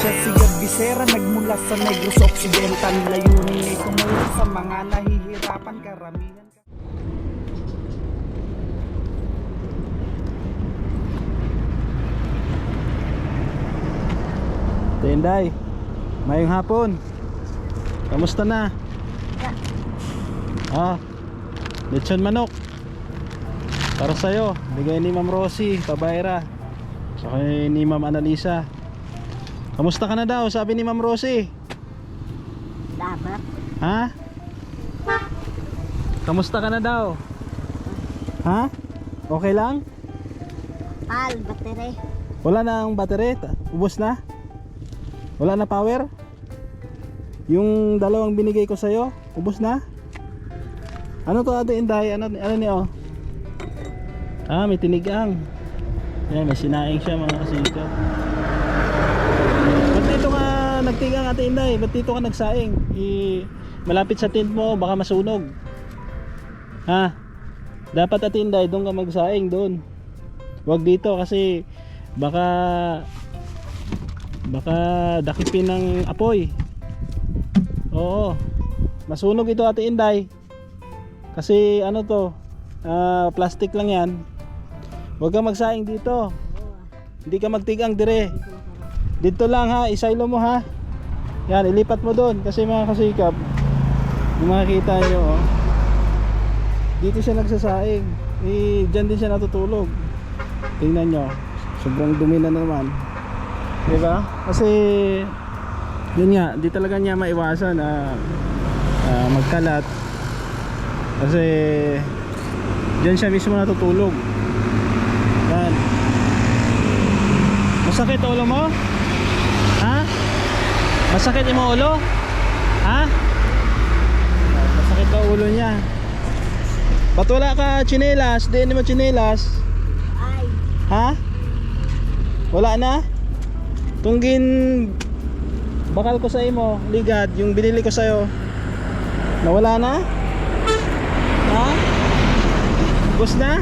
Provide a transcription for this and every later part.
siya si Visera, nagmula sa Negros Occidental. Layunin ay tumulong sa mga nahihirapan, karamihan. Tinday, mayong hapon. Kamusta na? Lechon manok para sa'yo, bigay ni Ma'am Rosie Pabayra, saka ni Ma'am Analisa. Kamusta ka na daw, sabi ni Ma'am Rosie? Dapat. Ha? Kamusta ka na daw? Ha? Okay lang? Battery. Wala na ang battery? Ubos na? Wala na power? Yung dalawang binigay ko sa'yo, ubos na? Ano to Ate Inday? Ano niyo? May tinigang. Yan, may sinaing siya mga kasikap. Ba't dito ka nagtigang Ate Inday? Ba't dito ka nagsaing? Malapit sa tent mo, baka masunog. Ha? Dapat Ate Inday, doon ka magsaing doon. Huwag dito kasi baka dakipin ng apoy. Oo. Masunog ito Ate Inday. Kasi ano to, plastic lang yan. Huwag ka magsaing dito. Hindi ka magtigang dire. Dito lang ha, isaylo mo ha. Yan, ilipat mo doon. Kasi mga kasikap, yung makikita nyo dito siya nagsasaing. Dyan din siya natutulog. Tingnan nyo, sobrang dumi na naman. Diba? Kasi yun nga, di talaga niya maiwasan na magkalat. Kasi dyan siya mismo natutulog. Yan. Masakit ulo mo? Ha? Masakit yung ulo? Ha? Masakit daw ulo niya. Ba't wala ka tsinelas? Di mo tsinelas? Ay. Ha? Wala na? Tunggin bakal ko sa imo, ligad, yung binili ko sa'yo. Nawala na? Ha? Bus na?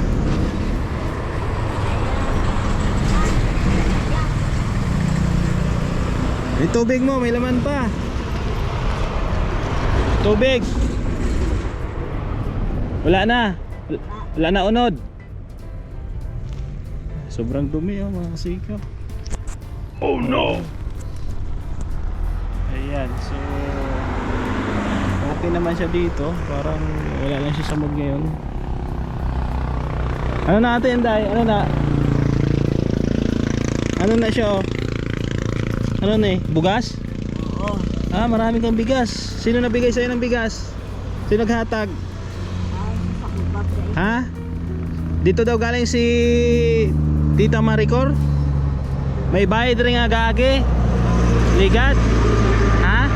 May tubig mo, may laman pa. Tubig. Wala na. Wala na unod. Sobrang dumi mga kasikap. Oh no. Ayan, so okay naman siya dito. Parang wala lang siya sa mood ngayon. Ano na Ate Inday? Ano na? Ano na siya Ano na bugas? Oo. Marami kang bigas. Sino nabigay sa'yo ng bigas? Sino naghatag? Ay, sakubab sa Ha? Dito daw galing si Tita Maricor? May bayad rin nga gagi? Ligat? Ha?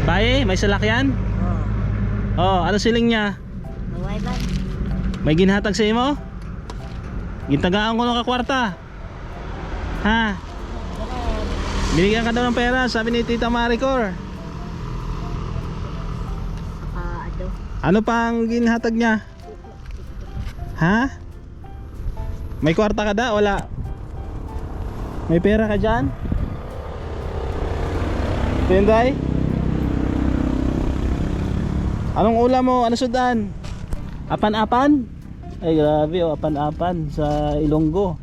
Baye? May salakyan? Ano siling niya? Maway ba? May ginhatag sa imo? Gintagaan ko ng kakwarta. Ha? Binigyan ka daw ng pera, sabi ni Tita Maricor. Ano pang ginhatag niya? Ha? May kwarta ka da? Wala. May pera ka dyan? Tinday? Anong ulam mo? Ano sudan? Apan-apan? Ay grabe apan-apan sa Ilonggo.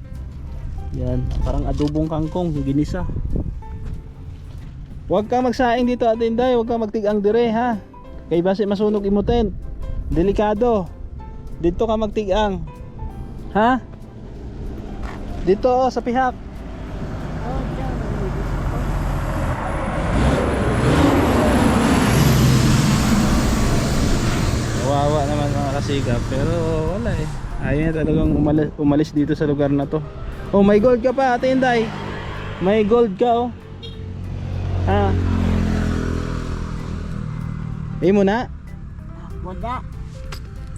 Yan, parang adobong kangkong, ginisa. Huwag ka magsaing dito Ate Inday, huwag ka magtigang dire ha. Kay base masunog imutin. Delikado. Dito ka magtigang. Ha? Dito sa pihak. Kawawa naman mga kasikap, pero wala ayaw niya talagang umalis dito sa lugar na to. Oh, may gold ka pa Ate Inday. May gold ka Ha? Mo na? Muda.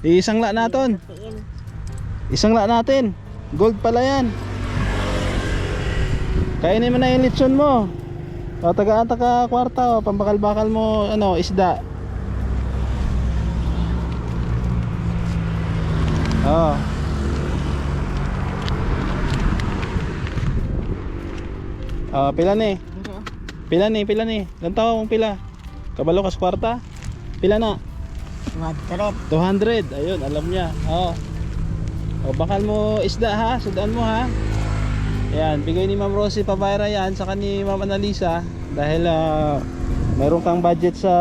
Isang la natin. Isang la natin. Gold pala yan. Kainin mo na yung litson mo. Taga-ata ka kwarta, pambakal-bakal mo isda. Pila ni? Pila ni? Ilang taon mong pila? Kabalo ka sa kwarta? Pila na? 100. 200. Ayun, alam niya. Oo. O, bakal mo isda ha, sudaan mo ha. Ayan, bigay ni Ma'am Rosie Pabira yan, saka ni Ma'am Annalisa. Dahil mayroon kang budget sa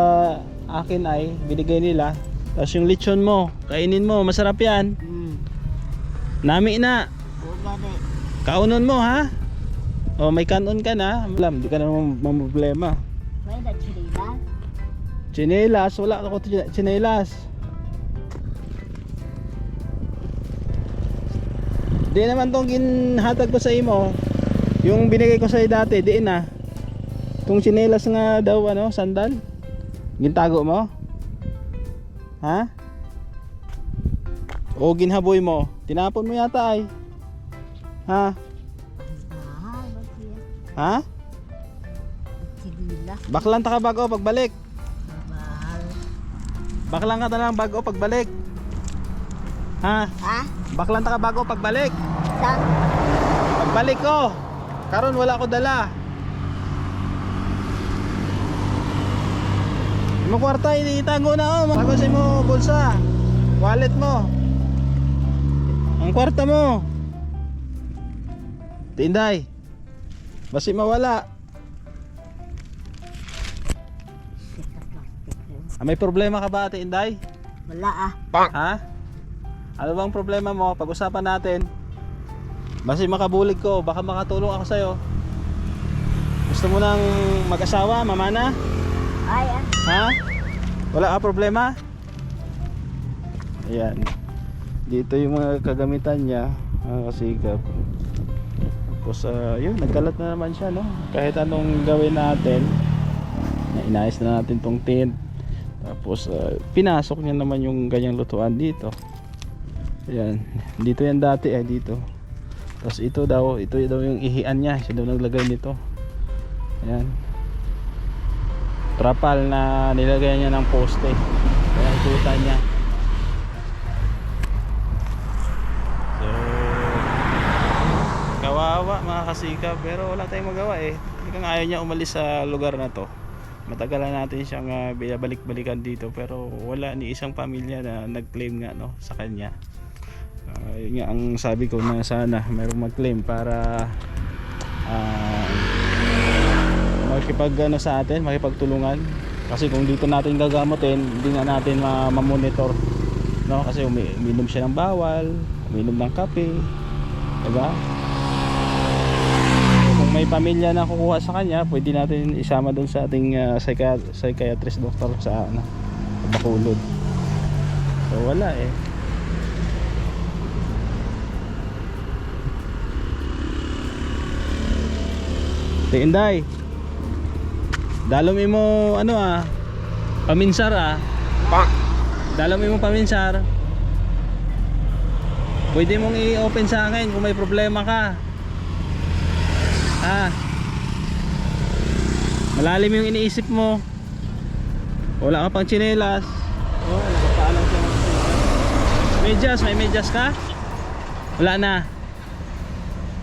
akin ay binigay nila. Tapos yung lechon mo, kainin mo, masarap yan. Nami na. Bugani. Kaunon mo ha. O, may kanon ka na. Alam, di ka na problema. May nagsilila. Chinelas, wala ako chinelas. Di naman tong ginhatag ko sa imo. Yung binigay ko sa iyo dati, di na. Tong chinelas nga daw ano, sandal. Gintago mo? Ha? O ginhaboy mo? Tinapon mo yata ay. Ha? Bagiya. Ha? Silila. Baklan ta ka bago pagbalik. Mahal. Baklan ka na lang bago pagbalik. Ha? Ha? Baklan ta ka bago pagbalik. Saan? Pagbalik ko. Karon wala ko dala. Mo kwarta itago na oh. Tago sa mo bulsa. Wallet mo. Ang kwarta mo. Tinday. Basi mawala. May problema ka ba, Ate Inday? Wala ah. Ha? Ano bang problema mo? Pag-usapan natin. Basi makabulig ko, baka makatulong ako sa'yo. Gusto mo nang mag-asawa, mamana? Ay ah. Ha? Wala ka problema? Ayan. Dito yung mga kagamitan niya, mga kasikap. Tapos yun, nagkalat na naman siya, no? Kahit anong gawin natin, inayos na natin tong tent. Tapos pinasok niya naman yung ganyang lutuan dito. Ayan, dito yan dati dito. Tapos ito daw yung ihian niya, siya daw naglagay nito. Ayan. Trapal na nilagay niya ng poste. Kaya ikutan niya. So kawawa mga kasika, pero wala tayong magawa eh. Talagang ayaw niya umalis sa lugar na to. Matagal na natin siyang balik-balikan dito, pero wala ni isang pamilya na nag-claim nga no sa kanya. Yun nga ang sabi ko, na sana mayroong mag-claim para makipag sa atin, makipagtulungan. Kasi kung dito natin gagamutin, hindi nga natin ma-monitor, no? Kasi uminom siya ng bawal, uminom ng kape, diba? Kung may pamilya na kukuha sa kanya, pwede natin isama doon sa ating psychiatrist doctor sa Bacolod. So wala eh. Inday, dalom mo paminsar dalom mo paminsar. Pwede mong i-open sa akin kung may problema ka. Ha? Malalim yung iniisip mo. Wala ka pang tsinelas. Oh, nakapaalam siya ng medyas. May medyas ka? Wala na.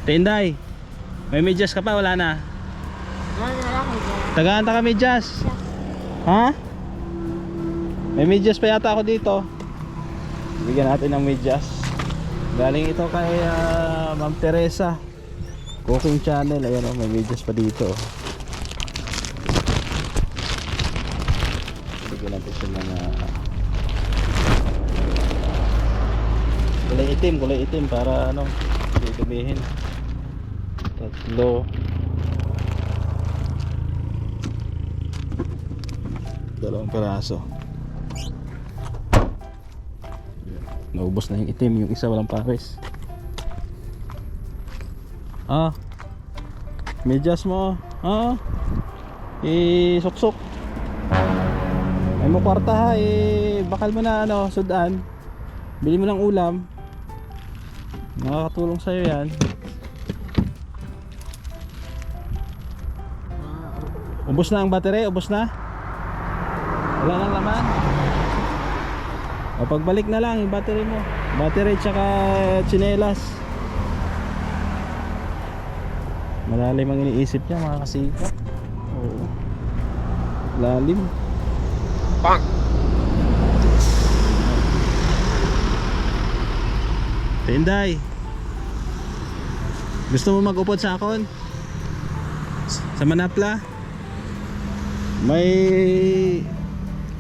Tinday, may medyas ka pa? Wala na. Tagaan ka medyas. Ha? May medyas pa yata ako dito. Bigyan natin ng medyas. Galing ito kay Ma'am Teresa Cooking Channel. Ayan may medyas pa dito. Bigyan natin siya ng kulay itim para hindi dumihin. Tatlo. Dalawang peraso. Naubos na yung itim, yung isa walang pares. Medyas mo. Suksok. Ay mo kwarta ha, bakal mo na sudan. Bili mo ng ulam. Nakakatulong sa'yo yan. Ubos na ang battery, ubos na. Wala nang laman. O pagbalik na lang yung battery mo. Battery tsaka tsinelas. Malalim ang iniisip niya mga kasikap. Oo. Lalim. Tinday. Gusto mo mag-upod sa akon? Sa Manapla? May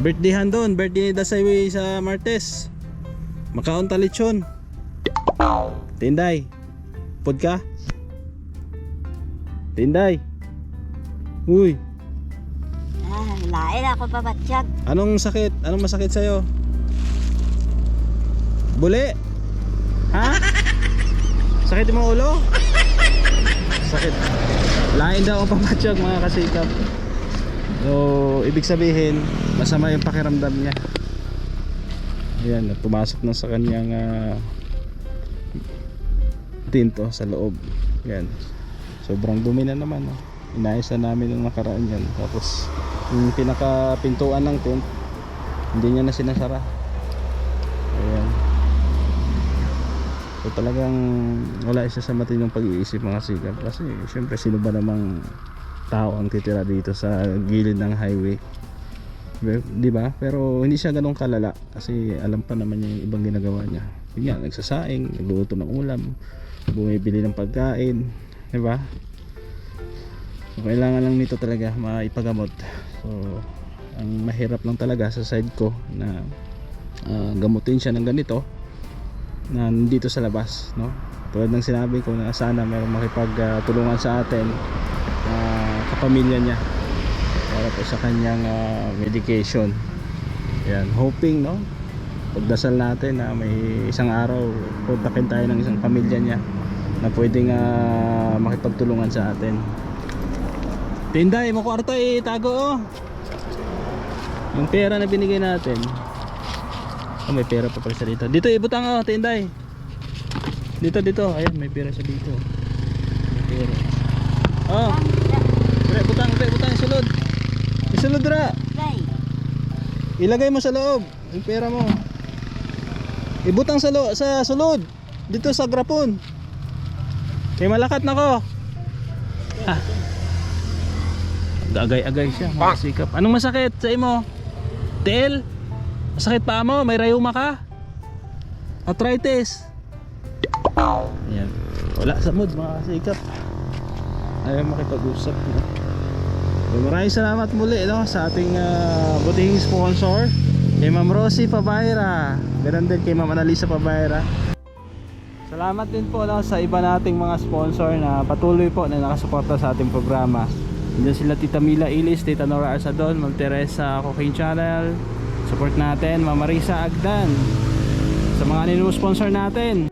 birthdayhan doon. Birthday ni Dasaywi sa Martes. Makaon ta lechon. Tinday. Upod ka? Tinday. Uy. Lain ako pabatsyag. Anong sakit? Anong masakit sa'yo? Buli? Ha? Sakit mo ulo? Sakit. Lain daw ang pamatsyag mga kasikap. So, ibig sabihin, masama yung pakiramdam niya. Ayan, pumasok na sa kanyang tinto sa loob. Ayan. Sobrang dumi na naman. Oh. Inayos na namin yung nakaraan yan. Tapos, yung pinakapintuan ng tent, hindi niya na sinasara. Ayan. So talagang wala isa sa matinong pag-iisip mga sikap. Kasi syempre sino ba namang tao ang titira dito sa gilid ng highway, di ba? Pero hindi siya ganun kalala kasi alam pa naman niya yung ibang ginagawa niya. Yun nga, nagsasaing, nagluluto ng ulam, bumibili ng pagkain, di ba? So kailangan lang nito talaga maipagamot. So ang mahirap lang talaga sa side ko na gamutin siya ng ganito na nandito sa labas, no? Tulad ng sinabi ko na sana mayroong makipagtulungan sa atin kapamilya niya para po sa kanyang medication. Yan, hoping, no? Pagdasal natin na may isang araw kontakin tayo ng isang pamilya niya na pwedeng makipagtulungan sa atin. Tinday, mo kwarto itago, oh. Yung pera na binigay natin. Oh, may pera pa pala siya dito. Dito ibutang, oh, Tinday. Dito. Ayan, may pera siya dito. May pera. Oh. Butang, isulod. Isulod ra. Ilagay mo sa loob yung pera mo. Ibutang sa sulod. Dito sa grapon. Kay malakat na ko. Ah. Agay-agay siya, masikap. Anong masakit sa imo? Tel? Masakit pa mo? May rayuma ka? Arthritis? Ayan. Wala sa mood mga kasikap. Ayaw makipag-usap, no? So, maraming salamat muli, no, sa ating butihing sponsor, kay Ma'am Rosie Pabayra. Ganun din kay Ma'am Analisa Pabayra. Salamat din po, no, sa iba nating mga sponsor na patuloy po na nakasuporta sa ating programa. Diyan sila Tita Mila Ilis, Tita Nora Arsadon, Ma'am Teresa Cooking Channel. Support natin Ma'am Marisa Agdan sa mga ninu-sponsor natin.